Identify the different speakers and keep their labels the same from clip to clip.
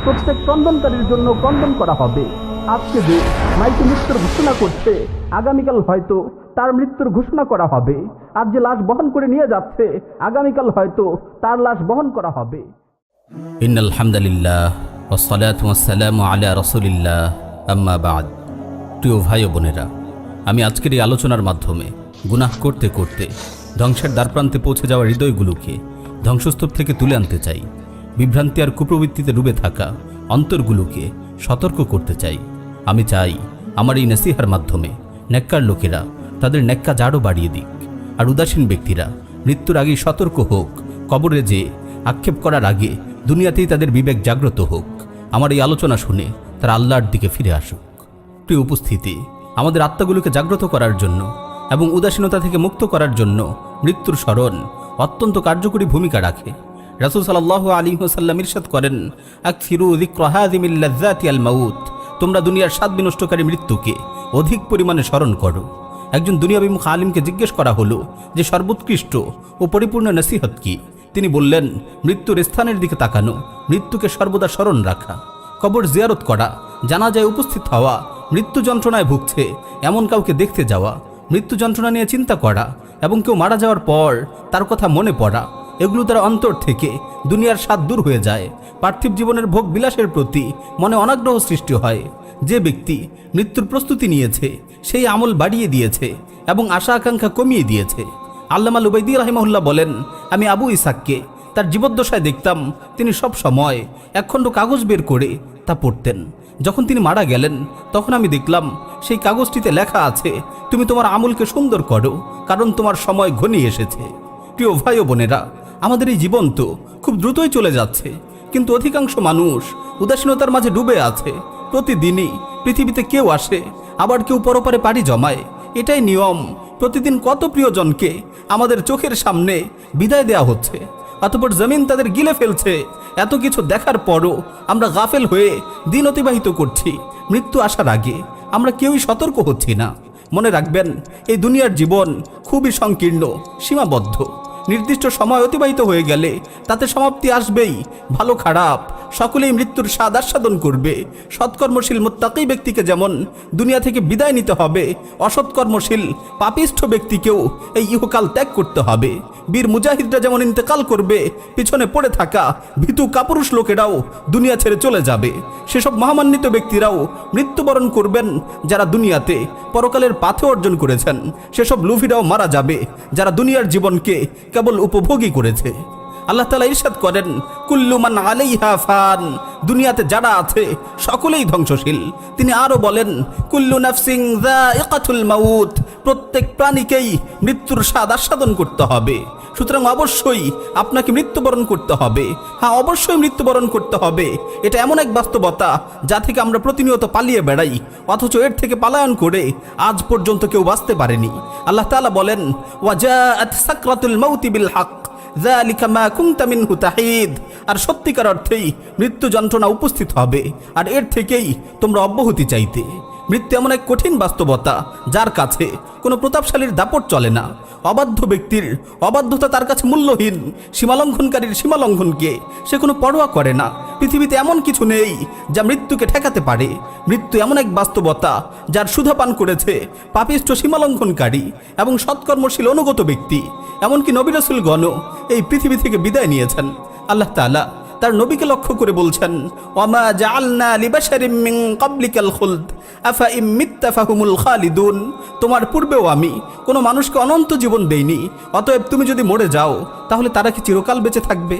Speaker 1: প্রত্যেক ক্রন্দনকারীর জন্য ক্রন্দন করা হবে। আজকে যে মাইকে মৃত্যুর ঘোষণা করছে, আগামীকাল হয়তো তার মৃত্যুর ঘোষণা করা হবে। আর যে লাশ বহন করে নিয়ে যাচ্ছে, আগামীকাল হয়তো তার লাশ বহন করা হবে।
Speaker 2: ইন্নাল হামদুলিল্লাহ ওয়াসসালাতু ওয়াসসালামু আলা রাসূলিল্লাহ, আম্মা বাদ। প্রিয় ভাই ও বোনেরা, আমি আজকের এই আলোচনার মাধ্যমে গুনাহ করতে করতে ধ্বংসের দ্বারপ্রান্তে পৌঁছে যাওয়া হৃদয়গুলোকে ধ্বংসস্তূপ থেকে তুলে আনতে চাই। বিভ্রান্তি আর কুপ্রবৃত্তিতে ডুবে থাকা অন্তরগুলোকে সতর্ক করতে চাই। আমি চাই আমার এই নসিহার মাধ্যমে নেককার লোকেরা তাদের নেককা জাড়ও বাড়িয়ে দিক, আর উদাসীন ব্যক্তিরা মৃত্যুর আগেই সতর্ক হোক। কবরে যে আক্ষেপ করার আগে দুনিয়াতেই তাদের বিবেক জাগ্রত হোক। আমার এই আলোচনা শুনে তারা আল্লাহর দিকে ফিরে আসুক। প্রিয় উপস্থিতি, আমাদের আত্মাগুলোকে জাগ্রত করার জন্য এবং উদাসীনতা থেকে মুক্ত করার জন্য মৃত্যুর স্মরণ অত্যন্ত কার্যকরী ভূমিকা রাখে। রাসূল সাল্লাল্লাহু আলাইহি ওয়াসাল্লাম ইরশাদ করেন, আকসিরু যিকরা হাযিমিল লাযযাতি আল মাউত। তোমরা দুনিয়ার স্বাদ বিনষ্টকারী মৃত্যুকে অধিক পরিমাণে স্মরণ করো। একজন দুনিয়াবিমুখ আলিমকে জিজ্ঞেস করা হলো যে সর্বোৎকৃষ্ট ও পরিপূর্ণ নসিহত কি? তিনি বললেন, মৃত্যুর স্থানের দিকে তাকানো, মৃত্যুকে সর্বদা স্মরণ রাখা, কবর জিয়ারত করা, জানাজায় উপস্থিত হওয়া, মৃত্যু যন্ত্রণায় ভুগছে এমন কাউকে দেখতে যাওয়া, মৃত্যু যন্ত্রণা নিয়ে চিন্তা করা এবং কেউ মারা যাওয়ার পর তার কথা মনে পড়া। এগুলো তার অন্তর থেকে দুনিয়ার স্বাদ দূর হয়ে যায়। পার্থিব জীবনের ভোগ বিলাসের প্রতি মনে অনাগ্রহ সৃষ্টি হয়। যে ব্যক্তি মৃত্যুর প্রস্তুতি নিয়েছে সেই আমল বাড়িয়ে দিয়েছে এবং আশা আকাঙ্ক্ষা কমিয়ে দিয়েছে। আল্লামা লুবাইদি রাহিমাহুল্লাহ বলেন, আমি আবু ইসাককে তার জীবদ্দশায় দেখতাম তিনি সব সময় একখণ্ড কাগজ বের করে তা পড়তেন। যখন তিনি মারা গেলেন তখন আমি দেখলাম সেই কাগজটিতে লেখা আছে, তুমি তোমার আমলকে সুন্দর করো, কারণ তোমার সময় ঘনিয়ে এসেছে। প্রিয় ভাই ও বোনেরা, আমাদের এই জীবন তো খুব দ্রুতই চলে যাচ্ছে, কিন্তু অধিকাংশ মানুষ উদাসীনতার মাঝে ডুবে আছে। প্রতিদিনই পৃথিবীতে কেউ আসে, আবার কেউ পরপারে পাড়ি জমায়। এটাই নিয়ম। প্রতিদিন কত প্রিয়জনকে আমাদের চোখের সামনে বিদায় দেয়া হচ্ছে, অতঃপর জমিন তাদের গিলে ফেলছে। এত কিছু দেখার পরও আমরা গাফেল হয়ে দিন অতিবাহিত করছি। মৃত্যু আসার আগে আমরা কেউই সতর্ক হচ্ছি না। মনে রাখবেন, এই দুনিয়ার জীবন খুবই সংকীর্ণ, সীমাবদ্ধ। নির্দিষ্ট সময় অতিবাহিত হয়ে গেলে তাতে সমাপ্তি আসবেই। ভালো খারাপ সকলেই মৃত্যুর স্বাদ আস্বাদন করবে। সৎকর্মশীল মুত্তাকী ব্যক্তিকে যেমন দুনিয়া থেকে বিদায় নিতে হবে, অসৎকর্মশীল পাপিষ্ঠ ব্যক্তিকেও এই ইহকাল ত্যাগ করতে হবে। বীর মুজাহিদরা যেমন ইন্তেকাল করবে, পিছনে পড়ে থাকা ভীতু কাপুরুষ লোকেরাও দুনিয়া ছেড়ে চলে যাবে। সেসব মহামান্বিত ব্যক্তিরাও মৃত্যুবরণ করবেন যারা দুনিয়াতে পরকালের পাথে অর্জন করেছেন। সেসব লুভিরাও মারা যাবে যারা দুনিয়ার জীবনকে কেবল উপভোগই করেছে। আল্লাহ তাআলা ইরশাদ করেন, কুল্লু মান আলাইহা ফান। দুনিয়াতে যারা আছে সকলেই ধ্বংসশীল। তিনি আরো বলেন, কুল্লু নাফসিন যায়িকাতুল মাউত। প্রত্যেক প্রাণীকেই মৃত্যুর স্বাদ আস্বাদন করতে হবে। সুতরাং অবশ্যই আপনাকে মৃত্যুবরণ করতে হবে। হ্যাঁ, অবশ্যই মৃত্যুবরণ করতে হবে। এটা এমন এক বাস্তবতা যা থেকে আমরা প্রতিনিয়ত পালিয়ে বেড়াই, অথচ এর থেকে পালায়ন করে আজ পর্যন্ত কেউ বাঁচতে পারেনি। আল্লাহ তাআলা বলেন, ওয়াজাআত সাকরাতুল মাউতি বিল হক যালিকা মা কুনতা মিনহু তাহিদ। আর সত্যিকার অর্থেই মৃত্যু যন্ত্রণা উপস্থিত হবে, আর এর থেকেই তোমরা অব্যাহতি চাইতে। মৃত্যু এমন এক কঠিন বাস্তবতা যার কাছে কোনো প্রতাপশালীর দাপট চলে না। অবাধ্য ব্যক্তির অবাধ্যতা তার কাছে মূল্যহীন। সীমালঙ্ঘনকারীর সীমালঙ্ঘনকে সে কোনো পরোয়া করে না। পৃথিবীতে এমন কিছু নেই যা মৃত্যুকে ঠেকাতে পারে। মৃত্যু এমন এক বাস্তবতা যার সুধা পান করেছে পাপিষ্ঠ সীমালঙ্ঘনকারী এবং সৎকর্মশীল অনুগত ব্যক্তি। এমনকি নবী রাসূলগণও এই পৃথিবী থেকে বিদায় নিয়েছেন। আল্লাহ তাআলা তার নবীকে লক্ষ্য করে বলছেন, ওয়ামা জাআলনা লিবাশারিম মিন ক্বাবলিকাল খুলদ আফা ইম মিত্তা ফাহুমুল খালিদুন। তোমার পূর্বেও আমি কোনো মানুষকে অনন্ত জীবন দেইনি, অতএব তুমি যদি মরে যাও তাহলে তারা কি চিরকাল বেঁচে থাকবে?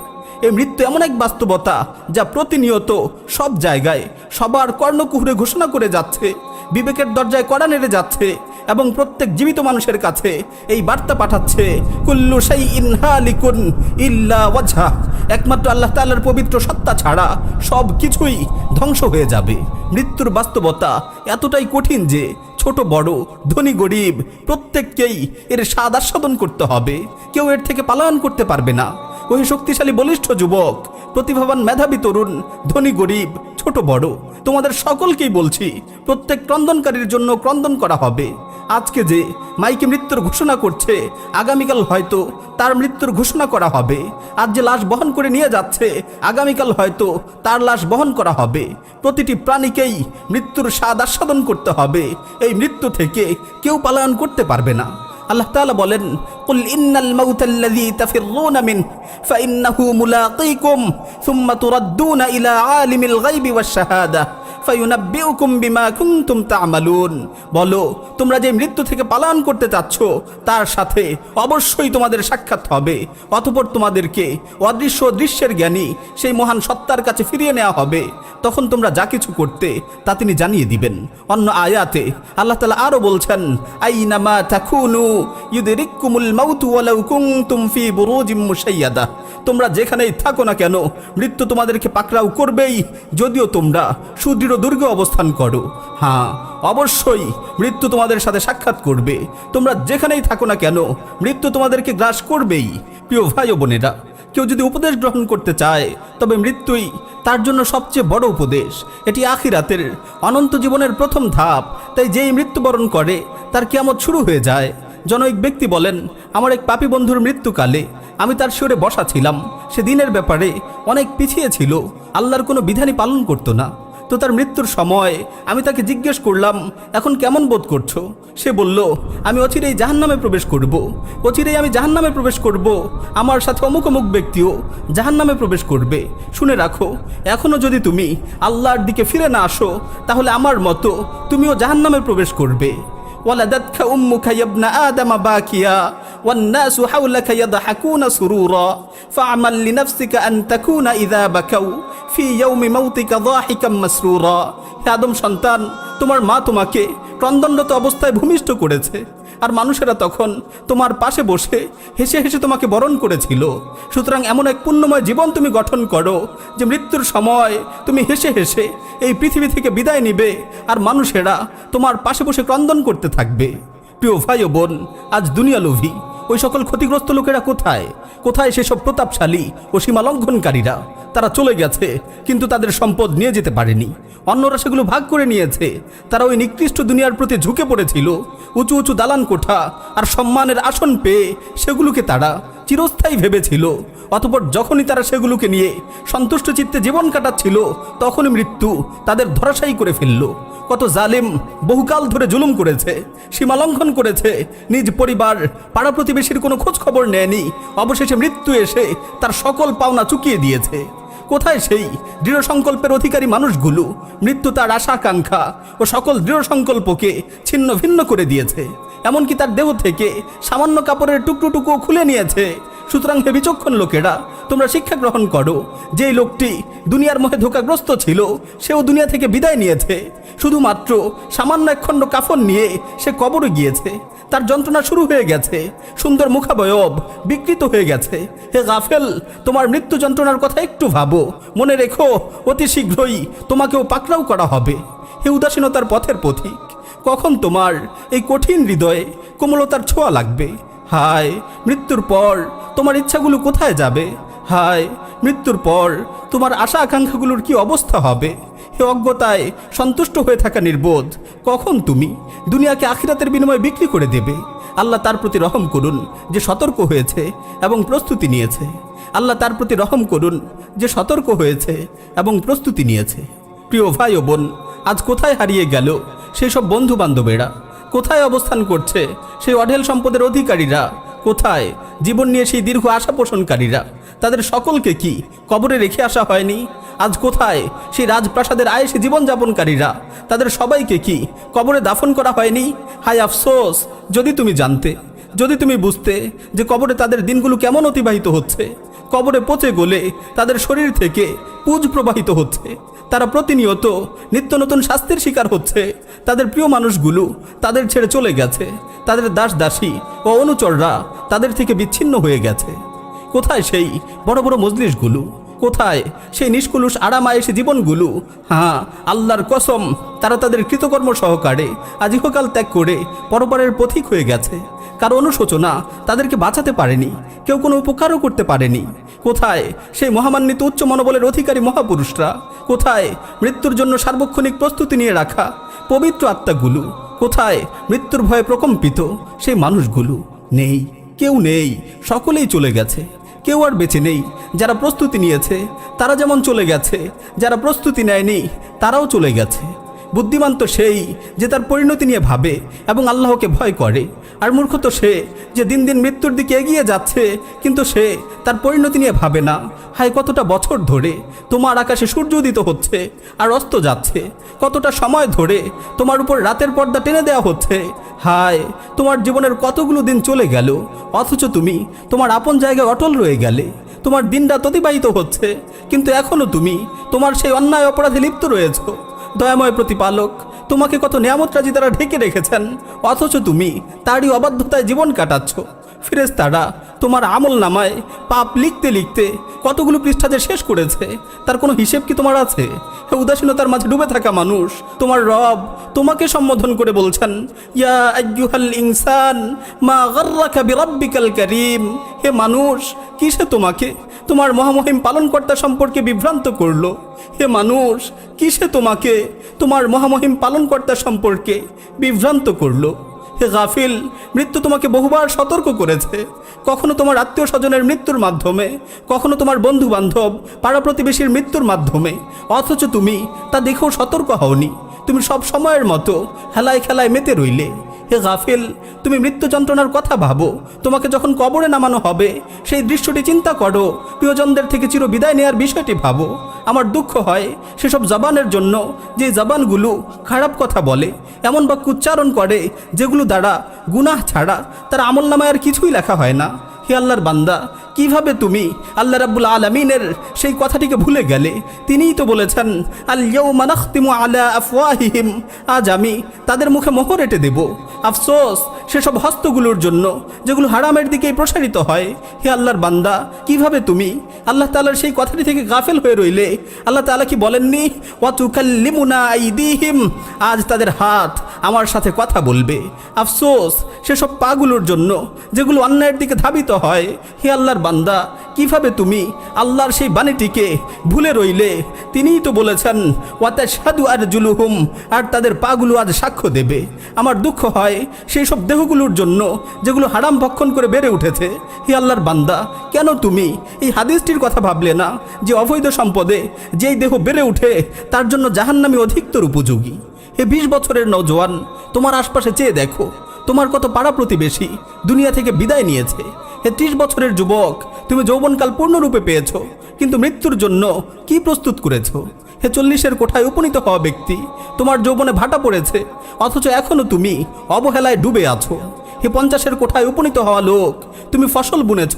Speaker 2: এই মৃত্যু এমন এক বাস্তবতা যা প্রতিনিয়ত সব জায়গায় সবার কর্ণকুহরে ঘোষণা করে যাচ্ছে, বিবেকের দরজায় কড়া নেড়ে যাচ্ছে এবং প্রত্যেক জীবিত মানুষের কাছে এই বার্তা পাঠাচ্ছে, কুল্লু শাইইন হালিকুন ইল্লা ওয়াজহা। একমাত্র আল্লাহ তাআলার পবিত্র সত্তা ছাড়া সব কিছুই ধ্বংস হয়ে যাবে। মৃত্যুর বাস্তবতা এতটাই কঠিন যে ছোট বড়, ধনী গরিব প্রত্যেককেই এর স্বাদ আস্বাদন করতে হবে। কেউ এর থেকে পালায়ন করতে পারবে না। ওই শক্তিশালী বলিষ্ঠ যুবক, প্রতিভাবান মেধাবী তরুণ, ধনী গরিব, ছোট বড়, তোমাদের সকলকেই বলছি, প্রত্যেক ক্রন্দনকারীর জন্য ক্রন্দন করা হবে।
Speaker 1: আজকে যে মাইকে মৃত্যুর ঘোষণা করছে, আগামীকাল হয়তো তার মৃত্যুর ঘোষণা করা হবে। আজ যে লাশ বহন করে নিয়ে যাচ্ছে, আগামীকাল হয়তো তার লাশ বহন করা হবে। প্রতিটি প্রাণীকেই মৃত্যুর স্বাদ আস্বাদন করতে হবে। এই মৃত্যু থেকে কেউ পালায়ন করতে পারবে না। আল্লাহ তাআলা বলেন, কুল ইন্নাল মাউতাল্লাযী তাফিররুনা মিনহু ফাইন্নাহু মুলাকীকুম সুম্মা তুরাদ্দুনা ইলা আলিমিল গায়বি ওয়াশ শাহাদা ফায়ুনাব্বিউকুম বিমা কুনতুম তা'মালুন। বলো, তোমরা যে মৃত্যু থেকে পালায়ন করতে চাচ্ছ তার সাথে অবশ্যই তোমাদের সাক্ষাৎ হবে। অতঃপর তোমাদেরকে অদৃশ্য দৃশ্যের জ্ঞানী সেই মহান সত্তার কাছে ফিরিয়ে নেওয়া হবে। তখন তোমরা যা কিছু করতে তা তিনি জানিয়ে দিবেন। অন্য আয়াতে আল্লাহ তাআলা আরো বলছেন, আইনামা তাকুনু ইউদরিকুমুল মাউতু ওয়ালাউ কুনতুম ফি বুরুজিম মুশাইয়াদা। তোমরা যেখানেই থাকো না কেন মৃত্যু তোমাদেরকে পাকড়াও করবেই, যদিও তোমরা সুদৃঢ় দুর্গে অবস্থান করো। হ্যাঁ, অবশ্যই মৃত্যু তোমাদের সাথে সাক্ষাৎ করবে। তোমরা যেখানেই থাকো না কেন মৃত্যু তোমাদেরকে গ্রাস করবেই। প্রিয় ভাই ও বোনেরা, কেউ যদি উপদেশ গ্রহণ করতে চায় তবে মৃত্যুই তার জন্য সবচেয়ে বড় উপদেশ। এটি আখিরাতের অনন্ত জীবনের প্রথম ধাপ। তাই যেই মৃত্যুবরণ করে তার কিয়ামত শুরু হয়ে যায়। জনৈক ব্যক্তি বলেন, আমার এক পাপী বন্ধুর মৃত্যুকালে আমি তার শিরে বসা ছিলাম। সে দিনের ব্যাপারে অনেক পিছিয়ে ছিল, আল্লাহর কোনো বিধানই পালন করতো না। তো তার মৃত্যুর সময় আমি তাকে জিজ্ঞেস করলাম, এখন কেমন বোধ করছো? সে বলল, আমি অচিরেই জাহান্নামে প্রবেশ করব। অচিরেই আমি জাহান্নামে প্রবেশ করব। আমার সাথে অমুক অমুক ব্যক্তিও জাহান্নামে প্রবেশ করবে। শুনে রাখো, এখনও যদি তুমি আল্লাহর দিকে ফিরে না আসো তাহলে আমার মতো তুমিও জাহান্নামে প্রবেশ করবে। ولدتك أمك يا ابن آدم باكيا والناس حولك يضحكون سرورا فاعمل لنفسك أن تكون إذا بكوا في يوم موتك ضاحكا مسرورا। হে আদম সন্তান, তোমার মা তোমাকে ক্রন্দনরত অবস্থায় ভূমিষ্ঠ করেছে, আর মানুষেরা তখন তোমার পাশে বসে হেসে হেসে তোমাকে বরণ করেছিল। সুতরাং এমন এক পুণ্যময় জীবন তুমি গঠন করো যে মৃত্যুর সময় তুমি হেসে হেসে এই পৃথিবী থেকে বিদায় নিবে, আর মানুষেরা তোমার পাশে বসে ক্রন্দন করতে থাকবে। প্রিয় ভাই ও বোন, আজ দুনিয়া লোভী ওই সকল ক্ষতিগ্রস্ত লোকেরা কোথায়? কোথায় সেসব প্রতাপশালী ও সীমা লঙ্ঘনকারীরা? তারা চলে গেছে, কিন্তু তাদের সম্পদ নিয়ে যেতে পারেনি। অন্যরা সেগুলো ভাগ করে নিয়েছে। তারা ওই নিকৃষ্ট দুনিয়ার প্রতি ঝুঁকে পড়েছিল। উঁচু উঁচু দালান কোঠা আর সম্মানের আসন পেয়ে সেগুলোকে তারা চিরস্থায়ী ভেবেছিল। অতঃপর যখনই তারা সেগুলোকে নিয়ে সন্তুষ্ট চিত্তে জীবন কাটাচ্ছিল, তখনই মৃত্যু তাদের ধরাশায়ী করে ফেলল। কত জালিম বহুকাল ধরে জুলুম করেছে, সীমালঙ্ঘন করেছে, নিজ পরিবার পাড়া প্রতিবেশীর কোনো খোঁজ খবর নেয়নি। অবশেষে মৃত্যু এসে তার সকল পাওনা চুকিয়ে দিয়েছে। কোথায় সেই দৃঢ় সংকল্পের অধিকারী মানুষগুলো? মৃত্যু তার আশা আকাঙ্ক্ষা ও সকল দৃঢ় সংকল্পকে ছিন্ন ভিন্ন করে দিয়েছে। এমনকি তার দেহ থেকে সামান্য কাপড়ের টুকরো খুলে নিয়েছে। সুতরাং হে বিচক্ষণ লোকেরা, তোমরা শিক্ষা গ্রহণ করো। যেই লোকটি দুনিয়ার মোহে ধোঁকাগ্রস্ত ছিল, সেও দুনিয়া থেকে বিদায় নিয়েছে। শুধুমাত্র সামান্য এক খণ্ড কাফন নিয়ে সে কবরে গিয়েছে। তার যন্ত্রণা শুরু হয়ে গেছে, সুন্দর মুখাবয়ব বিকৃত হয়ে গেছে। হে গাফেল, তোমার মৃত্যু যন্ত্রণার কথা একটু ভাবো। মনে রেখো, অতি শীঘ্রই তোমাকেও পাকড়াও করা হবে। হে উদাসীনতার পথের পথিক, কখন তোমার এই কঠিন হৃদয়ে কোমলতার ছোঁয়া লাগবে? হায়, মৃত্যুর পর তোমার ইচ্ছাগুলো কোথায় যাবে? হায়, মৃত্যুর পর তোমার আশা আকাঙ্ক্ষাগুলোর কি অবস্থা হবে? হে অজ্ঞতায় সন্তুষ্ট হয়ে থাকা নির্বোধ, কখন তুমি দুনিয়াকে আখিরাতের বিনিময়ে বিক্রি করে দেবে? আল্লাহ তার প্রতি রহম করুন যে সতর্ক হয়েছে এবং প্রস্তুতি নিয়েছে। আল্লাহ তার প্রতি রহম করুন যে সতর্ক হয়েছে এবং প্রস্তুতি নিয়েছে। প্রিয় ভাই ও বোন, আজ কোথায় হারিয়ে গেল সেই সব বন্ধু বান্ধবেরা? কোথায় অবস্থান করছে সেই অঢেল সম্পদের অধিকারীরা? কোথায় জীবন নিয়ে সেই দীর্ঘ আশা পোষণকারীরা? তাদের সকলকে কি কবরে রেখে আসা হয়নি? আজ কোথায় সেই রাজপ্রাসাদের আয়েশে জীবনযাপনকারীরা? তাদের সবাইকে কি কবরে দাফন করা হয়নি? হায় আফসোস, যদি তুমি জানতে, যদি তুমি বুঝতে যে কবরে তাদের দিনগুলো কেমন অতিবাহিত হচ্ছে। কবরে পচে গলে তাদের শরীর থেকে পুজ প্রবাহিত হচ্ছে। তারা প্রতিনিয়ত নিত্য নতুন শাস্তির শিকার হচ্ছে। তাদের প্রিয় মানুষগুলো তাদের ছেড়ে চলে গেছে। তাদের দাস দাসী ও অনুচররা তাদের থেকে বিচ্ছিন্ন হয়ে গেছে। কোথায় সেই বড় বড় মজলিসগুলো? কোথায় সেই নিষ্কলুষ আরামায়েশী জীবনগুলো? হ্যাঁ, আল্লাহর কসম, তারা তাদের কৃতকর্ম সহকারে আজ ইহকাল ত্যাগ করে পরপারের পথিক হয়ে গেছে। কারো অনুশোচনা তাদেরকে বাঁচাতে পারেনি, কেউ কোনো উপকারও করতে পারেনি। কোথায় সেই মহামান্বিত উচ্চ মনোবলের অধিকারী মহাপুরুষরা? কোথায় মৃত্যুর জন্য সার্বক্ষণিক প্রস্তুতি নিয়ে রাখা পবিত্র আত্মাগুলো?
Speaker 2: কোথায় মৃত্যুর ভয়ে প্রকম্পিত সেই মানুষগুলো? নেই, কেউ নেই, সকলেই চলে গেছে। কেউ আর বেঁচে নেই। যারা প্রস্তুতি নিয়েছে তারা যেমন চলে গেছে, যারা প্রস্তুতি নেয়নি তারাও চলে গেছে। বুদ্ধিমান তো সেই যে তার পরিণতি নিয়ে ভাবে এবং আল্লাহকে ভয় করে, আর মূর্খ তো সে যে দিন দিন মৃত্যুর দিকে এগিয়ে যাচ্ছে কিন্তু সে তার পরিণতি নিয়ে ভাবে না। হায়, কতটা বছর ধরে তোমার আকাশে সূর্য উদিত হচ্ছে আর অস্ত যাচ্ছে, কতটা সময় ধরে তোমার উপর রাতের পর্দা টেনে দেওয়া হচ্ছে। হায়, তোমার জীবনের কতগুলো দিন চলে গেল, অথচ তুমি তোমার আপন জায়গায় অটল রয়ে গেলে। তোমার দিনরাত অতিবাহিত হচ্ছে কিন্তু এখনও তুমি তোমার সেই অন্যায় অপরাধে লিপ্ত রয়েছ। দয়াময় প্রতিপালক তোমাকে কত নিয়ামত রাজি তারা ঢেকে রেখেছেন, অথচ তুমি তারই অবাধ্যতায় জীবন কাটাচ্ছ। ফেরেশতারা তোমার আমল নামায় পাপ লিখতে লিখতে কতগুলো পৃষ্ঠা যে শেষ করেছে তার কোনো হিসেব কি তোমার আছে? উদাসীনতার মাঝে ডুবে থাকা মানুষ, তোমার রব তোমাকে সম্বোধন করে বলছেন, ইয়া আইয়ুহাল ইনসান মা গাররাকা বিরাব্বিকাল কারীম। হে মানুষ, কিসে তোমাকে তোমার মহামহিম পালনকর্তা সম্পর্কে বিভ্রান্ত করলো? হে মানুষ, কিসে তোমাকে তোমার মহামহিম পালনকর্তা সম্পর্কে বিভ্রান্ত করলো? হে গাফিল, মৃত্যু তোমাকে বহুবার সতর্ক করেছে, কখনো তোমার আত্মীয় স্বজনের মৃত্যুর মাধ্যমে, কখনো তোমার বন্ধু বান্ধব পাড়া প্রতিবেশীর মৃত্যুর মাধ্যমে, অথচ তুমি তা দেখেও সতর্ক হওনি। তুমি সব সময়ের মতো হেলায় খেলায় মেতে রইলে। হে গাফিল, তুমি মৃত্যু যন্ত্রণার কথা ভাবো, তোমাকে যখন কবরে নামানো হবে সেই দৃশ্যটি চিন্তা করো, প্রিয়জনদের থেকে চির বিদায় নেওয়ার বিষয়টি ভাবো। আমার দুঃখ হয় সেসব জবানের জন্য যে জবানগুলো খারাপ কথা বলে, এমন বাক্য উচ্চারণ করে যেগুলো দ্বারা গুনাহ ছাড়া তার আমলনামায় আর কিছুই লেখা হয় না। হে আল্লাহর বান্দা, কিভাবে তুমি আল্লাহ রাব্বুল আলামিনের সেই কথাটিকে ভুলে গেলে? তিনিই তো বলেছেন, আল ইয়াউমা নাখতিমু আলা আফওয়াহিহিম, আজ আমি তাদের মুখে মোহর এঁটে দেব। আফসোস সেসব হস্তগুলোর জন্য যেগুলো হারামের দিকেই প্রসারিত হয়। হে আল্লাহর বান্দা, কিভাবে তুমি আল্লাহ তাআলার সেই কথাটি থেকে গাফেল হয়ে রইলে? আল্লাহ তাআলা কি বলেননি, ওয়া তুকাল্লিমুনা আইদিহিম, আজ তাদের হাত আমার সাথে কথা বলবে। আফসোস সেসব পাগুলোর জন্য যেগুলো অন্যায়ের দিকে ধাবিত হয়। হে আল্লাহর বান্দা, কিভাবে তুমি আল্লাহর সেই বাণীটিকে ভুলে রইলে? তিনিই তো বলেছেন, ওয়া তাশহাদু আরজুলুহুম, আর তাদের পাগুলো আজ সাক্ষ্য দেবে। আমার দুঃখ হয় সেই সব দেহগুলোর জন্য যেগুলো হারাম ভক্ষণ করে বেড়ে উঠেছে। হে আল্লাহর বান্দা, কেন তুমি এই হাদিসটির কথা ভাবলে না যে অবৈধ সম্পদে যেই দেহ বেড়ে উঠে তার জন্য জাহান্নামী অধিকতর উপযোগী? হে 20 বছরের নওজোয়ান, তোমার আশপাশে চেয়ে দেখো, তোমার কত পাড়া প্রতিবেশী দুনিয়া থেকে বিদায় নিয়েছে। হে 30 বছরের যুবক, তুমি যৌবনকাল পূর্ণরূপে পেয়েছ, কিন্তু মৃত্যুর জন্য কি প্রস্তুত করেছ? হে 40-এর কোঠায় উপনীত হওয়া ব্যক্তি, তোমার যৌবনে ভাটা পড়েছে, অথচ এখনও তুমি অবহেলায় ডুবে আছো। হে 50-এর কোঠায় উপনীত হওয়া লোক, তুমি ফসল বুনেছ,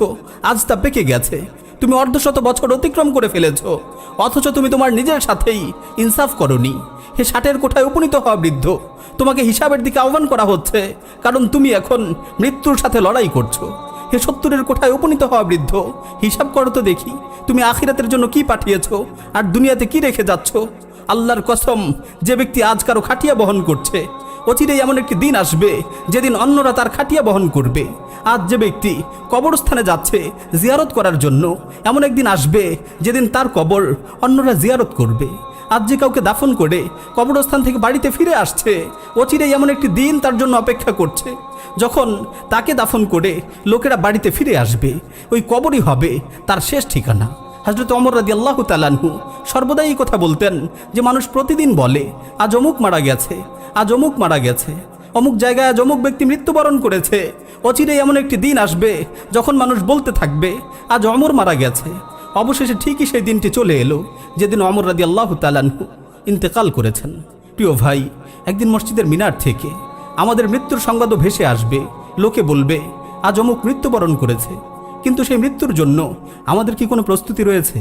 Speaker 2: আজ তা পেকে গেছে। তুমি অর্ধশত বছর অতিক্রম করে ফেলেছ, অথচ তুমি তোমার নিজের সাথেই ইনসাফ করনি। হে 60-এর কোঠায় উপনীত হওয়া বৃদ্ধ, তোমাকে হিসাবের দিকে আহ্বান করা হচ্ছে, কারণ তুমি এখন মৃত্যুর সাথে লড়াই করছো। হে 70-এর কোঠায় উপনীত হওয়া বৃদ্ধ, হিসাব করো তো দেখি তুমি আখিরাতের জন্য কি পাঠিয়েছো আর দুনিয়াতে কি রেখে যাচ্ছ। আল্লাহর কসম, যে ব্যক্তি আজ কারো খাটিয়া বহন করছে, অচিরেই এমন একটি দিন আসবে যেদিন অন্যরা তার খাটিয়া বহন করবে। আজ যে ব্যক্তি কবরস্থানে যাচ্ছে জিয়ারত করার জন্য, এমন একদিন আসবে যেদিন তার কবর অন্যরা জিয়ারত করবে। আজ যে কাউকে দাফন করে কবরস্থান থেকে বাড়িতে ফিরে আসছে, অচিরেই এমন একটি দিন তার জন্য অপেক্ষা করছে যখন তাকে দাফন করে লোকেরা বাড়িতে ফিরে আসবে। ওই কবরই হবে তার শেষ ঠিকানা। হযরত ওমর রাদিয়াল্লাহু তাআলা আনহু সর্বদাই এই কথা বলতেন যে মানুষ প্রতিদিন বলে, আজ অমুক মারা গেছে, আজ অমুক মারা গেছে, অমুক জায়গায় আজ অমুক ব্যক্তি মৃত্যুবরণ করেছে। অচিরেই এমন একটি দিন আসবে যখন মানুষ বলতে থাকবে, আজ ওমর মারা গেছে। অবশেষে ঠিকই সেই দিনটি চলে এলো যেদিন ওমর রাদিয়াল্লাহু তাআলা আনহু ইন্তেকাল করেছেন। প্রিয় ভাই, একদিন মসজিদের মিনার থেকে আমাদের মৃত্যুর সংবাদও ভেসে আসবে। লোকে বলবে, আজ অমুক মৃত্যুবরণ করেছে, কিন্তু সেই মৃত্যুর জন্য আমাদের কি কোনো প্রস্তুতি রয়েছে?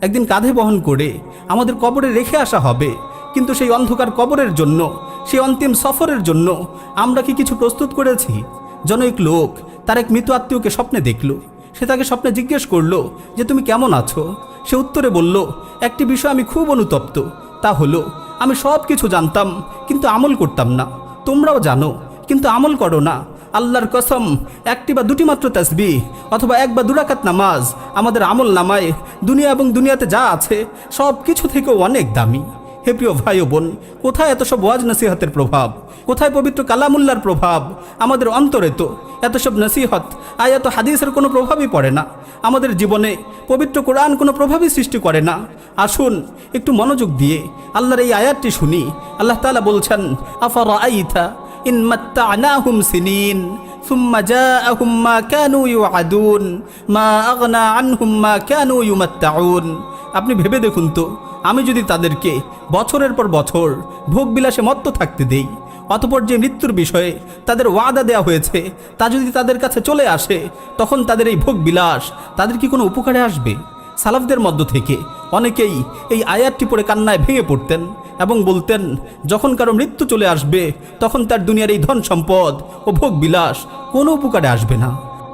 Speaker 2: একদিন কাঁধে বহন করে আমাদের কবরে রেখে আসা হবে, কিন্তু সেই অন্ধকার কবরের জন্য, সেই অন্তিম সফরের জন্য আমরা কি কিছু প্রস্তুত করেছি? জনৈক লোক তার এক মৃত আত্মীয়কে স্বপ্নে দেখল। সে তাকে স্বপ্নে জিজ্ঞেস করলো যে তুমি কেমন আছো? সে উত্তরে বলল, একটি বিষয় আমি খুব অনুতপ্ত, তা হলো আমি সব কিছু জানতাম কিন্তু আমল করতাম না। তোমরাও জানো কিন্তু আমল করো না। আল্লাহর কসম, একটি বা দুটি মাত্র তাসবিহ অথবা 1 বা 2 রাকাত নামাজ আমাদের আমল নামায় দুনিয়া এবং দুনিয়াতে যা আছে সব কিছু থেকেও অনেক দামি। হে প্রিয় ভাই ও বোন, কোথায় এত সব ওয়াজ নসিহতের প্রভাব, কোথায় পবিত্র কালামুল্লার প্রভাব? আমাদের অন্তরে তো এত সব নসিহত আয়াত হাদিসের কোনো প্রভাবই পড়ে না। আমাদের জীবনে পবিত্র কোরআন কোনো প্রভাবই সৃষ্টি করে না। আসুন একটু মনোযোগ দিয়ে আল্লাহর এই আয়াতটি শুনি। আল্লাহ তাআলা বলছেন, আফারাআইতা ইন মাত্তা'নাহুম সিনিন সুম্মা জাআহুম মা কানু ইউআদুন মা আগনা আনহুম মা কানু ইউমাত্তাউন। আপনি ভেবে দেখুন তো, আমি যদি তাদেরকে বছরের পর বছর ভোগবিলাসে মত্ত থাকতে দেই, অতঃপর যে মৃত্যুর বিষয়ে তাদের ওয়াদা দেওয়া হয়েছে তা যদি তাদের কাছে চলে আসে, তখন তাদের এই ভোগবিলাস তাদের কি কোনো উপকারে আসবে? সালাফদের মধ্য থেকে অনেকেই এই আয়াতটি পড়ে কান্নায় ভেঙে পড়তেন এবং বলতেন, যখন কারো মৃত্যু চলে আসবে তখন তার দুনিয়ার এই ধন সম্পদ ও ভোগবিলাস কোনো উপকারে আসবে না।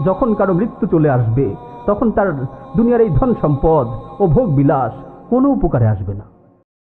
Speaker 1: যখন কারো মৃত্যু চলে আসবে তখন তার দুনিয়ার এই ধন সম্পদ ও ভোগ বিলাস কোনো উপকারে আসবে না।